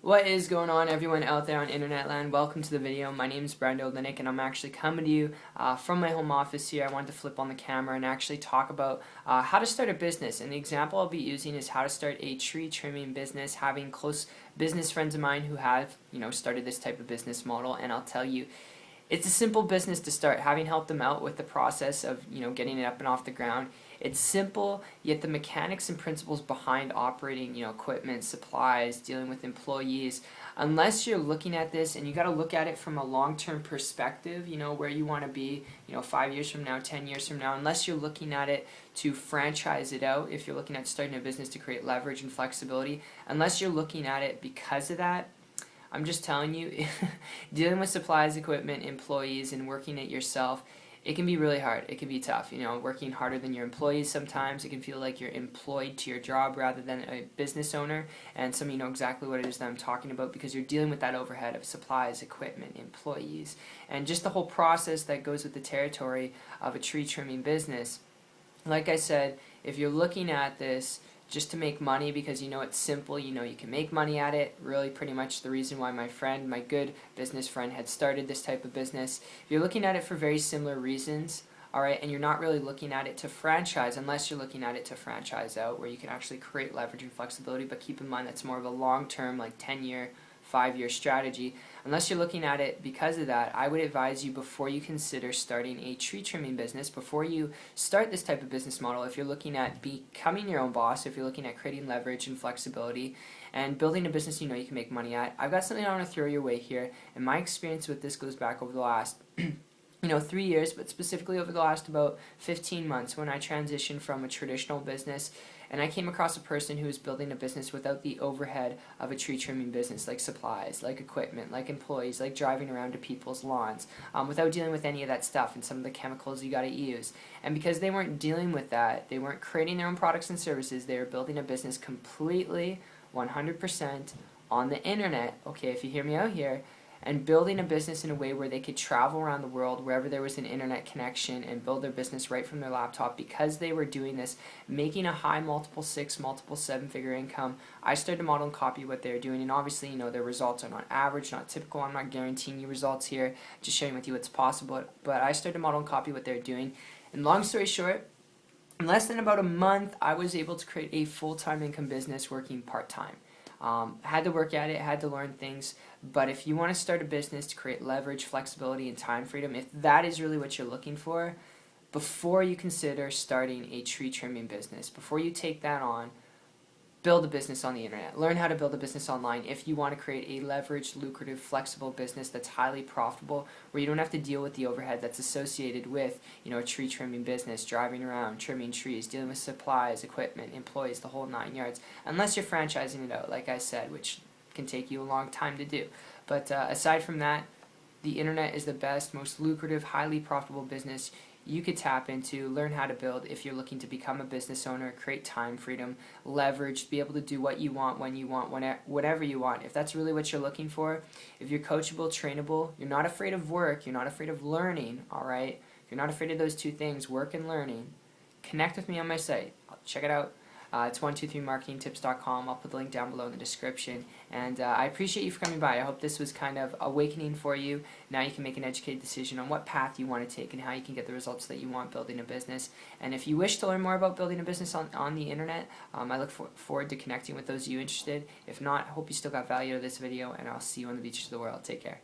What is going on, everyone out there on internet land? Welcome to the video. My name is Brando Linick and I'm actually coming to you from my home office here. I wanted to flip on the camera and actually talk about how to start a business. And the example I'll be using is how to start a tree trimming business, having close business friends of mine who have started this type of business model. And I'll tell you, it's a simple business to start, having helped them out with the process of getting it up and off the ground. It's simple, yet the mechanics and principles behind operating equipment, supplies, dealing with employees, unless you're looking at this, and you got to look at it from a long-term perspective, where you want to be 5 years from now, 10 years from now, unless you're looking at it to franchise it out, if you're looking at starting a business to create leverage and flexibility, unless you're looking at it because of that, I'm just telling you, dealing with supplies, equipment, employees, and working it yourself, it can be really hard. It can be tough. Working harder than your employees sometimes. It can feel like you're employed to your job rather than a business owner. And some of you know exactly what it is that I'm talking about because you're dealing with that overhead of supplies, equipment, employees, and just the whole process that goes with the territory of a tree trimming business. Like I said, if you're looking at this just to make money because it's simple, you can make money at it, really pretty much the reason why my good business friend had started this type of business. If you're looking at it for very similar reasons, alright, and you're not really looking at it to franchise, unless you're looking at it to franchise out where you can actually create leverage and flexibility, but keep in mind that's more of a long-term, like 10-year, 5-year strategy. Unless you're looking at it because of that, I would advise you before you consider starting a tree trimming business, before you start this type of business model, if you're looking at becoming your own boss, if you're looking at creating leverage and flexibility and building a business you can make money at, I've got something I want to throw your way here, and my experience with this goes back over the last 3 years, but specifically over the last about 15 months when I transitioned from a traditional business and I came across a person who was building a business without the overhead of a tree trimming business, like supplies, like equipment, like employees, like driving around to people's lawns, without dealing with any of that stuff and some of the chemicals you got to use. And because they weren't dealing with that, they weren't creating their own products and services, they were building a business completely 100% on the internet, okay, if you hear me out here, and building a business in a way where they could travel around the world wherever there was an internet connection and build their business right from their laptop. Because they were doing this, making a high multiple 6, multiple 7-figure income, I started to model and copy what they're doing, and obviously their results are not average, not typical. I'm not guaranteeing you results here, just sharing with you what's possible, but I started to model and copy what they're doing. And long story short, in less than about a month, I was able to create a full-time income business working part-time. Had to work at it, had to learn things, but if you want to start a business to create leverage, flexibility, and time freedom, if that is really what you're looking for, before you consider starting a tree trimming business, before you take that on, build a business on the internet. Learn how to build a business online if you want to create a leveraged, lucrative, flexible business that's highly profitable, where you don't have to deal with the overhead that's associated with a tree trimming business, driving around, trimming trees, dealing with supplies, equipment, employees, the whole 9 yards, unless you're franchising it out, like I said, which can take you a long time to do. But aside from that, the internet is the best, most lucrative, highly profitable business you could tap into, learn how to build if you're looking to become a business owner, create time freedom, leverage, be able to do what you want, when you want, whatever you want. If that's really what you're looking for, if you're coachable, trainable, you're not afraid of work, you're not afraid of learning, alright? If you're not afraid of those two things, work and learning, connect with me on my site. Check it out. It's 123marketingtips.com. I'll put the link down below in the description. And I appreciate you for coming by. I hope this was kind of awakening for you. Now you can make an educated decision on what path you want to take and how you can get the results that you want building a business. And if you wish to learn more about building a business on the internet, I look forward to connecting with those of you interested. If not, I hope you still got value out of this video, and I'll see you on the beaches of the world. Take care.